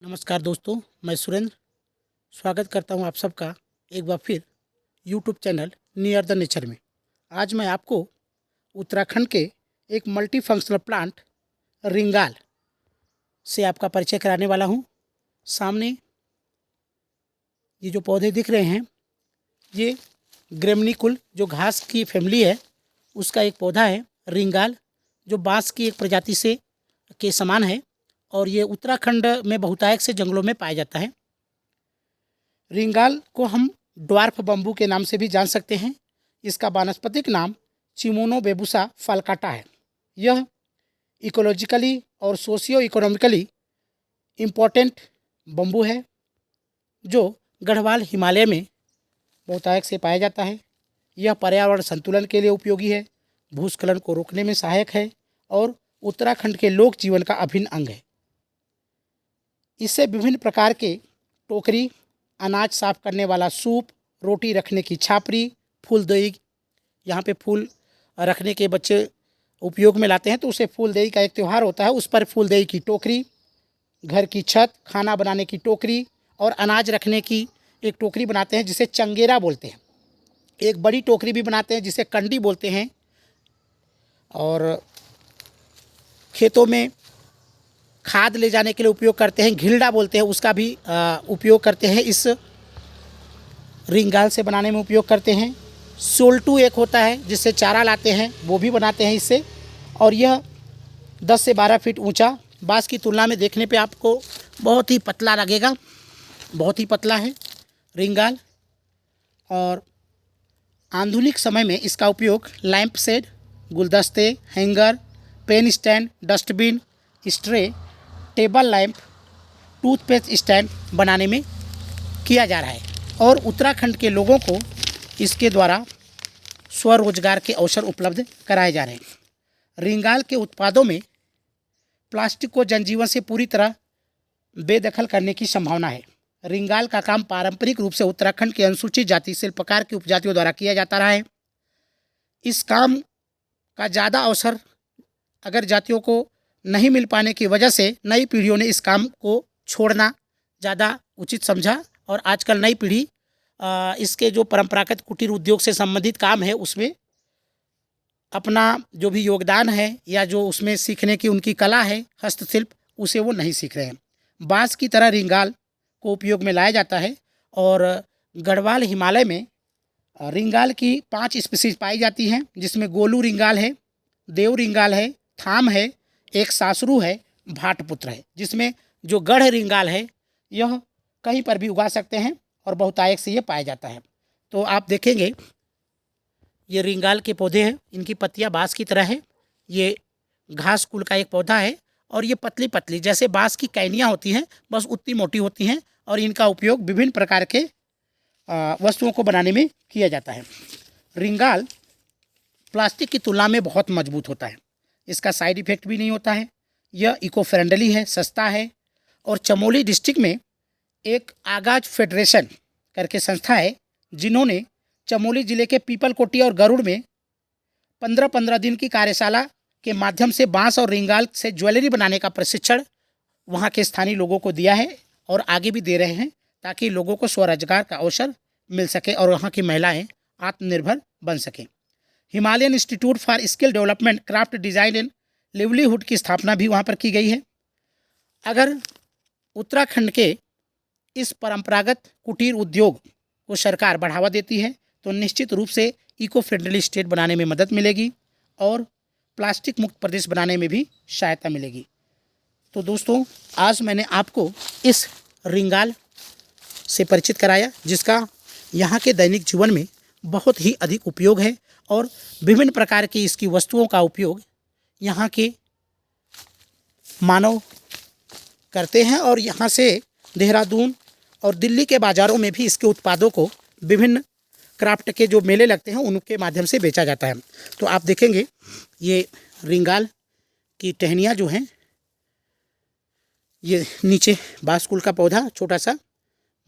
नमस्कार दोस्तों, मैं सुरेंद्र स्वागत करता हूं आप सबका एक बार फिर YouTube channel near the nature में। आज मैं आपको उत्तराखंड के एक मल्टी फंक्शनल प्लांट रिंगाल से आपका परिचय कराने वाला हूं। सामने ये जो पौधे दिख रहे हैं, ये ग्रेमनीकुल जो घास की फैमिली है उसका एक पौधा है रिंगाल, जो बांस की एक प्रजाति से के समान है और ये उत्तराखंड में बहुतायत से जंगलों में पाया जाता है। रिंगाल को हम ड्वार्फ बम्बू के नाम से भी जान सकते हैं। इसका वानस्पतिक नाम चिमोनोबेबुसा फाल्काटा है। यह इकोलॉजिकली और सोशियो इकोनॉमिकली इम्पोर्टेंट बम्बू है जो गढ़वाल हिमालय में बहुतायत से पाया जाता है। यह पर्यावरण संतुलन के लिए उपयोगी है, भूस्खलन को रोकने में सहायक है और उत्तराखंड के लोक जीवन का अभिन्न अंग है। इससे विभिन्न प्रकार के टोकरी, अनाज साफ करने वाला सूप, रोटी रखने की छापरी, फूलदेई, यहाँ पे फूल रखने के बच्चे उपयोग में लाते हैं तो उसे फूलदेई का एक त्यौहार होता है, उस पर फूलदेई की टोकरी, घर की छत, खाना बनाने की टोकरी और अनाज रखने की एक टोकरी बनाते हैं जिसे चंगेरा बोलते हैं। एक बड़ी टोकरी भी बनाते हैं जिसे कंडी बोलते हैं। और खेतों में खाद ले जाने के लिए उपयोग करते हैं, घिल्डा बोलते हैं, उसका भी उपयोग करते हैं। इस रिंगाल से बनाने में उपयोग करते हैं। सोल्टू एक होता है जिससे चारा लाते हैं, वो भी बनाते हैं इससे। और यह 10 से 12 फीट ऊंचा, बांस की तुलना में देखने पे आपको बहुत ही पतला लगेगा, बहुत ही पतला है रिंगाल। और आधुनिक समय में इसका उपयोग लैंप शेड, गुलदस्ते, हैंगर, पेन स्टैंड, डस्टबिन, स्ट्रे, टेबल लैंप, टूथपेस्ट स्टैंड बनाने में किया जा रहा है और उत्तराखंड के लोगों को इसके द्वारा स्वरोजगार के अवसर उपलब्ध कराए जा रहे हैं। रिंगाल के उत्पादों में प्लास्टिक को जनजीवन से पूरी तरह बेदखल करने की संभावना है। रिंगाल का काम पारंपरिक रूप से उत्तराखंड के अनुसूचित जाति शिल्पकार की उपजातियों द्वारा किया जाता रहा है। इस काम का ज़्यादा अवसर अगर जातियों को नहीं मिल पाने की वजह से नई पीढ़ियों ने इस काम को छोड़ना ज़्यादा उचित समझा और आजकल नई पीढ़ी इसके जो परंपरागत कुटीर उद्योग से संबंधित काम है उसमें अपना जो भी योगदान है या जो उसमें सीखने की उनकी कला है, हस्तशिल्प, उसे वो नहीं सीख रहे हैं। बांस की तरह रिंगाल को उपयोग में लाया जाता है और गढ़वाल हिमालय में रिंगाल की 5 स्पीसीज पाई जाती हैं, जिसमें गोलू रिंगाल है, देव रिंगाल है, थाम है, एक सासरू है, भाटपुत्र है। जिसमें जो गढ़ रिंगाल है यह कहीं पर भी उगा सकते हैं और बहुतायत से ये पाया जाता है। तो आप देखेंगे ये रिंगाल के पौधे हैं, इनकी पत्तियां बांस की तरह है। ये घास कुल का एक पौधा है और ये पतली पतली जैसे बांस की कैनियाँ होती हैं, बस उतनी मोटी होती हैं और इनका उपयोग विभिन्न प्रकार के वस्तुओं को बनाने में किया जाता है। रिंगाल प्लास्टिक की तुलना में बहुत मजबूत होता है, इसका साइड इफेक्ट भी नहीं होता है, यह इको फ्रेंडली है, सस्ता है। और चमोली डिस्ट्रिक्ट में एक आगाज फेडरेशन करके संस्था है जिन्होंने चमोली ज़िले के पीपलकोटी और गरुड़ में 15-15 दिन की कार्यशाला के माध्यम से बांस और रिंगाल से ज्वेलरी बनाने का प्रशिक्षण वहाँ के स्थानीय लोगों को दिया है और आगे भी दे रहे हैं ताकि लोगों को स्वरोजगार का अवसर मिल सके और वहाँ की महिलाएँ आत्मनिर्भर बन सकें। Himalayan institute for skill development, craft design and livelihood की स्थापना भी वहाँ पर की गई है। अगर उत्तराखंड के इस परंपरागत कुटीर उद्योग को सरकार बढ़ावा देती है तो निश्चित रूप से इको फ्रेंडली स्टेट बनाने में मदद मिलेगी और प्लास्टिक मुक्त प्रदेश बनाने में भी सहायता मिलेगी। तो दोस्तों, आज मैंने आपको इस रिंगाल से परिचित कराया जिसका यहाँ के दैनिक जीवन में बहुत ही अधिक उपयोग है और विभिन्न प्रकार की इसकी वस्तुओं का उपयोग यहाँ के मानव करते हैं और यहाँ से देहरादून और दिल्ली के बाज़ारों में भी इसके उत्पादों को विभिन्न क्राफ्ट के जो मेले लगते हैं उनके माध्यम से बेचा जाता है। तो आप देखेंगे ये रिंगाल की टहनियाँ जो हैं, ये नीचे बांस कुल का पौधा छोटा सा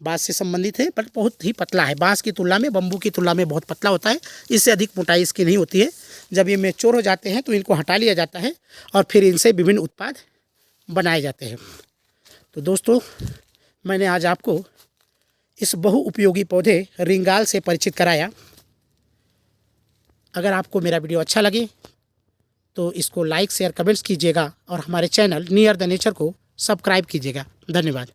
बांस से संबंधित है पर बहुत ही पतला है, बांस की तुलना में, बम्बू की तुलना में बहुत पतला होता है, इससे अधिक मोटाई इसकी नहीं होती है। जब ये मैच्योर हो जाते हैं तो इनको हटा लिया जाता है और फिर इनसे विभिन्न उत्पाद बनाए जाते हैं। तो दोस्तों, मैंने आज आपको इस बहुउपयोगी पौधे रिंगाल से परिचित कराया। अगर आपको मेरा वीडियो अच्छा लगे तो इसको लाइक शेयर कमेंट्स कीजिएगा और हमारे चैनल नियर द नेचर को सब्सक्राइब कीजिएगा। धन्यवाद।